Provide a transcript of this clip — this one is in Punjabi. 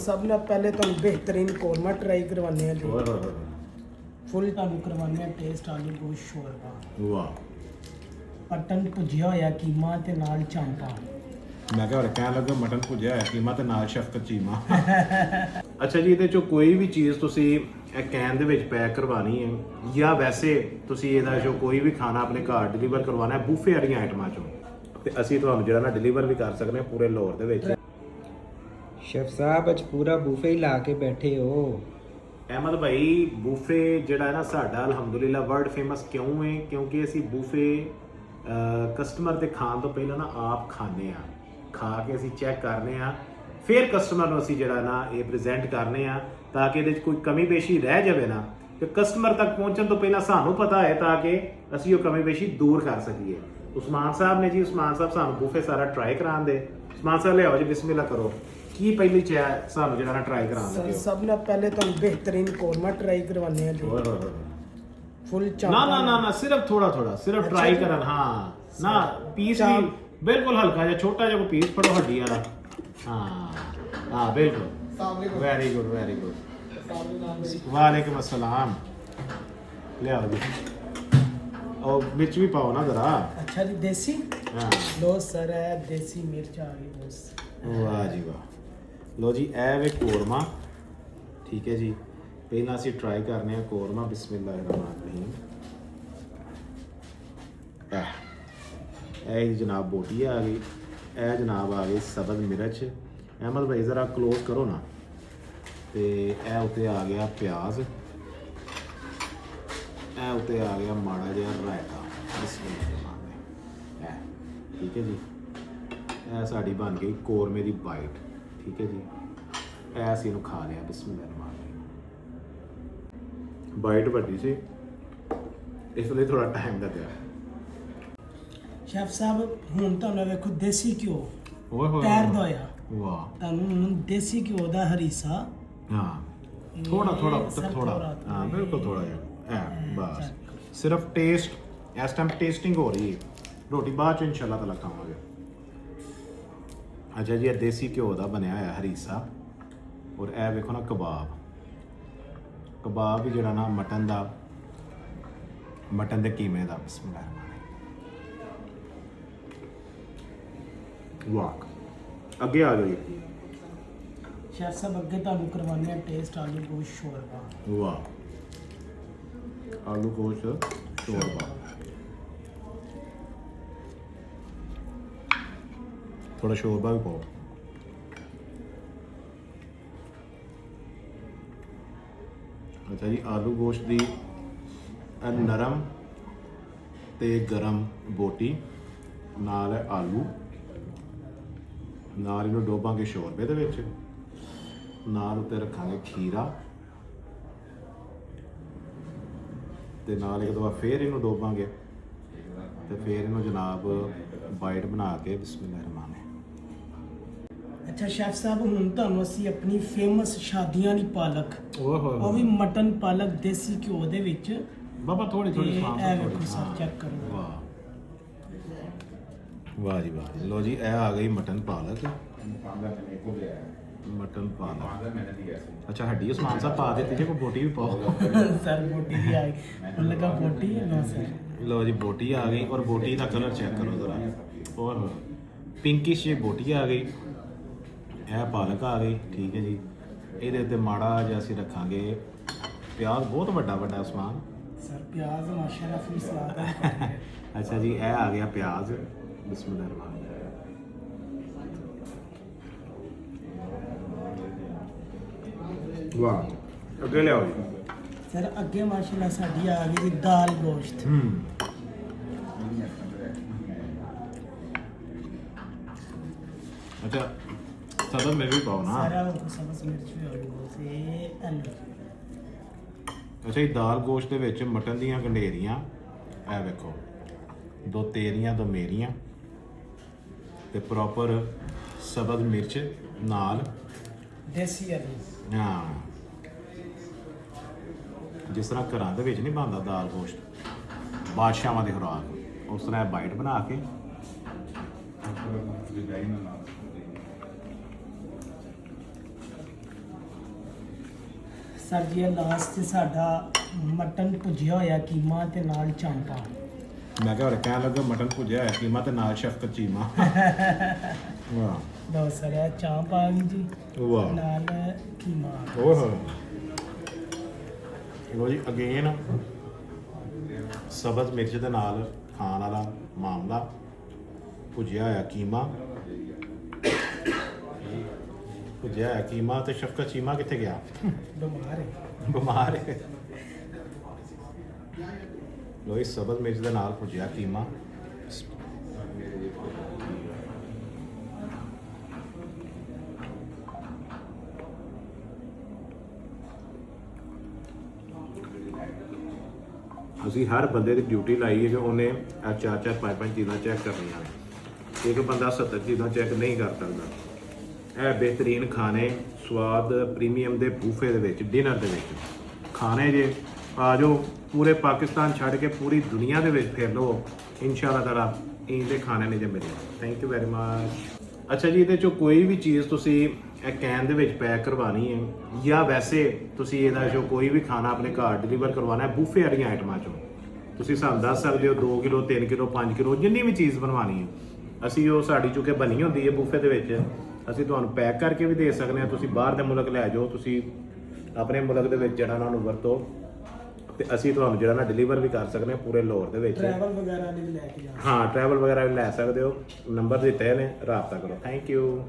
सब ना पहले तो बेहतरीन कोरमा ट्राई करवाने हैं जी। फुल ਤੁਹਾਨੂੰ ਕਰਵਾਉਂਦੇ ਆ ਟੇਸਟ ਆਲੂ ਗੋਸ਼ਤ ਸ਼ੋਰਬਾ। ਵਾਹ ਮਟਨ ਭੁਜਿਆ ਹੋਇਆ ਕੀਮਾ ਤੇ ਨਾਲ ਚਾਂਪਾ। ਮੈਂ ਕਿਹਾ ਹੋਰ ਕਹਿਣ ਲੱਗਾ ਮਟਨ ਭੁਜਿਆ ਹੋਇਆ ਕੀਮਾ ਤੇ ਨਾਲ ਸ਼ਫਕਤ ਚੀਮਾ। ਅੱਛਾ ਜੀ, ਇਹਦੇ ਚੋਂ ਕੋਈ ਵੀ ਚੀਜ਼ ਤੁਸੀਂ ਇਹ ਕੈਨ ਦੇ ਵਿੱਚ ਪੈਕ ਕਰਵਾਣੀ ਹੈ ਜਾਂ ਵੈਸੇ ਤੁਸੀਂ ਇਹਦਾ ਜੋ ਕੋਈ ਵੀ ਖਾਣਾ ਆਪਣੇ ਘਰ ਡਿਲੀਵਰ ਕਰਵਾਉਣਾ ਹੈ ਬੂਫੇ ਵਾਲੀਆਂ ਆਈਟਮਾਂ ਚੋਂ, ਤੇ ਅਸੀਂ ਤੁਹਾਨੂੰ ਜਿਹੜਾ ਨਾ ਡਿਲੀਵਰ ਵੀ ਕਰ ਸਕਦੇ ਹਾਂ ਪੂਰੇ ਲਾਹੌਰ ਦੇ ਵਿੱਚ। शेफ साहब आज पूरा बूफे ही ला के बैठे हो। ਅਹਿਮਦ ਭਾਈ ਬੂਫੇ ਜਿਹੜਾ ਹੈ ਨਾ ਸਾਡਾ ਅਲਹਮਦੁਲਿਲਾ ਵਰਲਡ ਫੇਮਸ ਕਿਉਂ ਹੈ? ਕਿਉਂਕਿ ਅਸੀਂ ਬੂਫੇ ਕਸਟਮਰ ਦੇ ਖਾਣ ਤੋਂ ਪਹਿਲਾਂ ਨਾ ਆਪ ਖਾਂਦੇ ਆ, ਖਾ ਕੇ ਅਸੀਂ ਚੈੱਕ ਕਰਨੇ ਆ, ਫਿਰ ਕਸਟਮਰ ਨੂੰ ਅਸੀਂ ਜਿਹੜਾ ਨਾ ਇਹ ਪ੍ਰੈਜ਼ੈਂਟ ਕਰਨੇ ਆ ਤਾਂ ਕਿ ਇਹਦੇ 'ਚ ਕੋਈ ਕਮੀ ਪੇਸ਼ੀ ਰਹਿ ਜਾਵੇ ਨਾ ਤੇ ਕਸਟਮਰ ਤੱਕ ਪਹੁੰਚਣ ਤੋਂ ਪਹਿਲਾਂ ਸਾਨੂੰ ਪਤਾ ਹੈ ਤਾਂ ਕਿ ਅਸੀਂ ਉਹ ਕਮੀ ਪੇਸ਼ੀ ਦੂਰ ਕਰ ਸਕੀਏ। ਉਸਮਾਨ ਸਾਹਿਬ ਨੇ ਜੀ, ਉਸਮਾਨ ਸਾਹਿਬ ਸਾਨੂੰ ਬੂਫੇ ਸਾਰਾ ਟਰਾਈ ਕਰਾਉਣ ਦੇ। ਉਸਮਾਨ ਸਾਹਿਬ ਲਿਆਓ ਜੀ, ਬਿਸਮਿਲ੍ਲਾ ਕਰੋ। ਕੀ ਪਹਿਲੀ ਚੀਜ਼ ਸਾਨੂੰ ਜਿਹੜਾ ਨਾ ਟਰਾਈ ਕਰਾਉਣ सर ਲੱਗੇ? सब ना पहले तो बेहतरीन कोरमा ट्राई करवाने हैं जी। फुल ना चांपा ना ना ना सिर्फ थोड़ा थोड़ा सिर्फ अच्छा ट्राई जी। करन। हाँ ना पीस भी बिल्कुल हल्का जा छोटा जा को पीस फड़ो हड्डी वाला। हाँ हाँ बिल्कुल वेरी गुड वेरी गुड। वालेकुम अस्सलाम। ले आओ जी और मिर्च भी पाओ ना जरा। अच्छा जी देसी हाँ लो सर है देसी मिर्च आ गई दोस्त। वाह जी वाह। लो जी ਇਹ ਵੇ ਕੋਰਮਾ, ਠੀਕ ਹੈ ਜੀ। ਪਹਿਲਾਂ ਅਸੀਂ ਟਰਾਈ ਕਰਨੇ ਆ ਕੋਰਮਾ। ਬਿਸਮਿਲ੍ਲਾਹਿਰਰਹਿਮਾਨਿਰਰਹੀਮ। ਇਹ ਜਨਾਬ ਬੋਟੀ ਆ ਗਈ, ਇਹ ਜਨਾਬ ਆ ਗਈ ਸਬਜ਼ ਮਿਰਚ। ਅਹਿਮਦ ਭਾਈ ਜ਼ਰਾ ਕਲੋਜ਼ ਕਰੋ ਨਾ। ਤੇ ਇਹ ਉੱਤੇ ਆ ਗਿਆ ਪਿਆਜ਼, ਇਹ ਉੱਤੇ ਆ ਗਿਆ ਮਾੜਾ ਜਿਹਾ ਰਾਇਤਾ। ਬਿਸਮਿਲ੍ਲਾਹਿਰਰਹਿਮਾਨਿਰਰਹੀਮ। ਠੀਕ ਹੈ ਜੀ, ਇਹ ਸਾਡੀ ਬਣ ਗਈ ਕੋਰਮੇ ਦੀ ਬਾਈਟ। ਠੀਕ ਹੈ ਜੀ, ਇਹ ਅਸੀਂ ਇਹਨੂੰ ਖਾ ਲਿਆ। ਬਿਸਮਿਲ੍ਲਾਹਿਰਰਹਿਮਾਨਿਰਰਹੀਮ। ਬਾਈਟ ਵੱਡੀ ਸੀ ਇਸ ਲਈ ਥੋੜਾ ਟਾਈਮ ਲੱਗਿਆ। ਸ਼ੈਫ ਸਾਹਿਬ ਹੁਣ ਤੁਹਾਨੂੰ ਵੇਖੋ ਦੇਸੀ ਘਿਓ ਓਏ ਹੋਏ ਤੈਰਦਾ ਹੋਇਆ। ਵਾਹ। ਤੁਹਾਨੂੰ ਹੁਣ ਦੇਸੀ ਘਿਓ ਦਾ ਹਰੀਸਾ। ਹਾਂ ਥੋੜਾ ਥੋੜਾ ਇਹ ਸਭ ਥੋੜਾ ਥੋੜਾ ਹਾਂ ਬਿਲਕੁਲ ਥੋੜਾ ਜਿਹਾ ਬਸ। ਸਿਰਫ ਟੇਸਟ ਇਸ ਟਾਈਮ ਟੇਸਟਿੰਗ ਹੋ ਰਹੀ ਹੈ, ਰੋਟੀ ਬਾਅਦ ਚ ਇਨਸ਼ਾਅੱਲਾ ਤਾਲਾ ਖਾਵਾਂਗੇ। ਅੱਛਾ ਜੀ, ਇਹ ਦੇਸੀ ਘਿਓ ਦਾ ਬਣਿਆ ਹੋਇਆ ਹਰੀਸਾ। ਔਰ ਇਹ ਵੇਖੋ ਨਾ ਕਬਾਬ, ਕਬਾਬ ਵੀ ਜਿਹੜਾ ਨਾ ਮਟਨ ਦਾ, ਮਟਨ ਦੇ ਕੀਮੇ ਦਾ। ਬਿਸਮਿਲ੍ਲਾਹਿਰਰਹਿਮਾਨਿਰਰਹੀਮ। ਵਾਹ ਅੱਗੇ ਆ ਜਾਓ। ਸ਼ੈਫ ਸਾਹਿਬ ਅੱਗੇ ਤੁਹਾਨੂੰ ਕਰਵਾਉਂਦੇ ਆ ਟੇਸਟ ਆਲੂ ਗੋਸ਼ਤ ਸ਼ੋਰਬਾ। ਵਾਹ ਆਲੂ ਗੋਸ਼ਤ ਸ਼ੋਰਬਾ। ਥੋੜਾ ਸ਼ੋਰਬਾ ਵੀ ਪਾਓ। ਅੱਛਾ ਜੀ, ਆਲੂ ਗੋਸ਼ਤ ਦੀ ਨਰਮ ਤੇ ਗਰਮ ਬੋਟੀ ਨਾਲ ਹੈ ਆਲੂ, ਨਾਲ ਇਹਨੂੰ ਡੋਬਾਂਗੇ ਸ਼ੋਰਬੇ ਦੇ ਵਿੱਚ, ਨਾਲ ਉੱਤੇ ਰੱਖਾਂਗੇ ਖੀਰਾ ਤੇ ਨਾਲ ਇੱਕ ਦਫਾ ਫੇਰ ਇਹਨੂੰ ਡੋਬਾਂਗੇ ਤੇ ਫੇਰ ਇਹਨੂੰ ਜਨਾਬ ਬਾਈਟ ਬਣਾ ਕੇ। ਬਿਸਮਿਲ੍ਲਾਹਿਰਰਹਿਮਾਨਿਰਰਹੀਮ। ਅੱਛਾ ਸ਼ੈਫ ਸਾਹਿਬ ਹੁਣ ਤੁਹਾਨੂੰ ਅਸੀਂ ਆਪਣੀ ਫੇਮਸ ਸ਼ਾਦੀਆਂ ਦੀ ਪਾਲਕ, ਓਏ ਹੋਏ ਉਹ ਵੀ ਮਟਨ ਪਾਲਕ ਦੇਸੀ ਘਿਓ ਦੇ ਵਿੱਚ। ਬਾਬਾ ਥੋੜੀ ਥੋੜੀ ਇਹ ਸਵਾਦ ਵੇਖੋ ਸਰ ਚੈੱਕ ਕਰੋ। ਵਾਹ ਵਾਹ ਜੀ ਵਾਹ। ਲੋ ਜੀ ਇਹ ਆ ਗਈ ਮਟਨ ਪਾਲਕ। ਮਟਨ ਪਾਲਕ। ਅੱਛਾ ਹੱਡੀ ਉਸਮਾਨ ਸਾਹਿਬ ਪਾ ਦਿੱਤੀ ਜੇ, ਕੋਈ ਬੋਟੀ ਵੀ ਪਾਓ। ਸਰ ਬੋਟੀ ਵੀ ਆ ਗਈ, ਮੈਨੂੰ ਲੱਗਾ ਬੋਟੀ ਨਾ ਸਰ। ਲੋ ਜੀ ਬੋਟੀ ਆ ਗਈ ਔਰ ਬੋਟੀ ਦਾ ਕਲਰ ਚੈੱਕ ਕਰੋ ਜ਼ਰਾ। ਔਰ ਪਿੰਕਿਸ਼ ਜਿਹੀ ਬੋਟੀ ਆ ਗਈ, ਇਹ ਪਾਲਕ ਆ ਗਈ। ਠੀਕ ਹੈ ਜੀ, ਇਹਦੇ ਉੱਤੇ ਮਾੜਾ ਜਿਹਾ ਅਸੀਂ ਰੱਖਾਂਗੇ ਪਿਆਜ਼, ਬਹੁਤ ਵੱਡਾ ਵੱਡਾ ਉਸਮਾਨ। ਸਰ ਪਿਆਜ਼ ਮਾਸ਼ਾਅੱਲਾ ਫੁੱਲ ਸਲਾਦ ਹੈ। ਅੱਛਾ ਜੀ, ਇਹ ਆ ਗਿਆ ਪਿਆਜ਼। ਬਿਸਮਿਲ੍ਲਾਹਿਰਰਹਿਮਾਨਿਰਰਹੀਮ। ਵਾਹ ਅੱਗੇ ਲਿਆਓ ਜੀ। ਸਰ ਅੱਗੇ ਮਾਸ਼ਾਅੱਲਾ ਸਾਡੀ ਆ ਗਈ ਜੀ ਦਾਲ ਗੋਸ਼ਤ। ਅੱਛਾ ਸਬਜ਼ ਮਿਰਚ ਵੀ ਪਾਓ ਨਾ। ਸਾਰਾ ਸਬਜ਼ ਮਿਰਚ ਵੀ ਆਲੂ ਸੇ ਆਲੂ। ਅੱਛਾ ਇਹ ਦਾਲ ਗੋਸ਼ਤ ਦੇ ਵਿੱਚ ਮਟਨ ਦੀਆਂ ਗੰਢੇਰੀਆਂ, ਇਹ ਵੇਖੋ, ਦੋ ਤੇਰੀਆਂ ਦੋ ਮੇਰੀਆਂ ਤੇ ਪ੍ਰੋਪਰ ਸਬਜ਼ ਮਿਰਚ ਨਾਲ ਦੇਸੀ ਆਲੂ। ਹਾਂ ਜਿਸ ਤਰ੍ਹਾਂ ਘਰਾਂ ਦੇ ਵਿੱਚ ਨਹੀਂ ਬਣਦਾ ਦਾਲ ਗੋਸ਼ਤ, ਬਾਦਸ਼ਾਹਾਂ ਦੀ ਖੁਰਾਕ, ਉਸ ਤਰ੍ਹਾਂ ਬਾਈਟ ਬਣਾ ਕੇ ਸਰ ਜੀ ਲਾਸਟ ਤੇ ਸਾਡਾ ਮਟਨ ਭੁਜਿਆ ਹੋਇਆ ਕੀਮਾ ਤੇ ਨਾਲ ਚਾਂਪਾ। ਮੈਂ ਕਿਹਾ ਹੋਰ ਕਹਿਣ ਲੱਗਾ ਮਟਨ ਭੁਜਿਆ ਹੋਇਆ ਕੀਮਾ ਤੇ ਨਾਲ ਸ਼ਫਕਤ ਚੀਮਾ। ਵਾਹ ਬਹੁਤ ਸਾਰਾ ਚਾਂਪ ਆ ਗਈ ਜੀ ਵਾਹ ਨਾਲ ਕੀਮਾ। ਓਹ ਲੋ ਜੀ ਅਗੇਨ ਸਬਜ਼ ਮਿਰਚ ਦੇ ਨਾਲ ਖਾਣ ਵਾਲਾ ਮਾਮਲਾ, ਭੁਜਿਆ ਹੋਇਆ ਕੀਮਾ, ਭੁਜਿਆ ਹੋਇਆ ਕੀਮਾ ਤੇ ਸ਼ਫਕਤ ਚੀਮਾ ਕਿੱਥੇ ਗਿਆ? ਬਿਮਾਰ ਹੈ। ਬਿਮਾਰ ਹੈ। ਲੋ ਜੀ ਸਬਜ਼ ਮਿਰਚ ਦੇ ਨਾਲ ਭੁਜਿਆ ਕੀਮਾ। ਅਸੀਂ ਹਰ ਬੰਦੇ ਦੀ ਡਿਊਟੀ ਲਾਈ ਹੈ ਕਿ ਉਹਨੇ ਆ ਚਾਰ ਚਾਰ ਪੰਜ ਪੰਜ ਚੀਜ਼ਾਂ ਚੈੱਕ ਕਰਨੀਆਂ। ਇੱਕ ਬੰਦਾ 70 ਚੀਜ਼ਾਂ ਚੈੱਕ ਨਹੀਂ ਕਰ ਸਕਦਾ। ਇਹ ਬਿਹਤਰੀਨ ਖਾਣੇ ਸਵਾਦ ਪ੍ਰੀਮੀਅਮ ਦੇ ਬੂਫੇ ਦੇ ਵਿੱਚ ਡਿਨਰ ਦੇ ਵਿੱਚ ਖਾਣੇ ਜੇ ਆ ਜਾਓ ਪੂਰੇ ਪਾਕਿਸਤਾਨ ਛੱਡ ਕੇ ਪੂਰੀ ਦੁਨੀਆ ਦੇ ਵਿੱਚ ਫਿਰ ਲਓ ਇਨਸ਼ਾਅੱਲਾ ਤਾਲਾ ਇਹਦੇ ਖਾਣੇ ਨੇ ਜੇ ਮਿਲੇ। Thank you very much. ਅੱਛਾ ਜੀ ਇਹਦੇ ਚੋਂ ਕੋਈ ਵੀ ਚੀਜ਼ ਤੁਸੀਂ ਇਹ ਕੈਨ ਦੇ ਵਿੱਚ ਪੈਕ ਕਰਵਾਉਣੀ ਹੈ ਜਾਂ ਵੈਸੇ ਤੁਸੀਂ ਇਹਦਾ ਜੋ ਕੋਈ ਵੀ ਖਾਣਾ ਆਪਣੇ ਘਰ ਡਿਲੀਵਰ ਕਰਵਾਉਣਾ ਹੈ ਬੂਫੇ ਵਾਲੀਆਂ ਆਈਟਮਾਂ ਚੋਂ ਤੁਸੀਂ ਸਾਨੂੰ ਦੱਸ ਸਕਦੇ ਹੋ 2 ਕਿਲੋ 3 ਕਿਲੋ 5 ਕਿਲੋ ਜਿੰਨੀ ਵੀ ਚੀਜ਼ ਬਣਵਾਉਣੀ ਹੈ ਅਸੀਂ ਉਹ ਸਾਡੀ ਚੁੱਕੇ ਬਣੀ ਹੁੰਦੀ ਹੈ ਬੂਫੇ ਦੇ ਵਿੱਚ ਅਸੀਂ ਤੁਹਾਨੂੰ ਪੈਕ ਕਰਕੇ ਵੀ ਦੇ ਸਕਦੇ ਹਾਂ। ਤੁਸੀਂ ਬਾਹਰ ਦੇ ਮੁਲਕ ਲੈ ਜਾਓ, ਤੁਸੀਂ ਆਪਣੇ ਮੁਲਕ ਦੇ ਵਿੱਚ ਜਿਹੜਾ ਉਹਨਾਂ ਨੂੰ ਵਰਤੋ ਤੇ ਅਸੀਂ ਤੁਹਾਨੂੰ ਜਿਹੜਾ ਨਾ ਡਿਲੀਵਰ ਵੀ ਕਰ ਸਕਦੇ ਹਾਂ ਪੂਰੇ ਲਾਹੌਰ ਦੇ ਵਿੱਚ। ਟਰੈਵਲ ਵਗੈਰਾ ਲਈ ਵੀ ਲੈ ਕੇ ਜਾ ਹਾਂ ਟਰੈਵਲ ਵਗੈਰਾ ਵੀ ਲੈ ਸਕਦੇ ਹੋ। ਨੰਬਰ ਦਿੱਤੇ ਨੇ, ਰਾਬਤਾ ਕਰੋ। Thank you.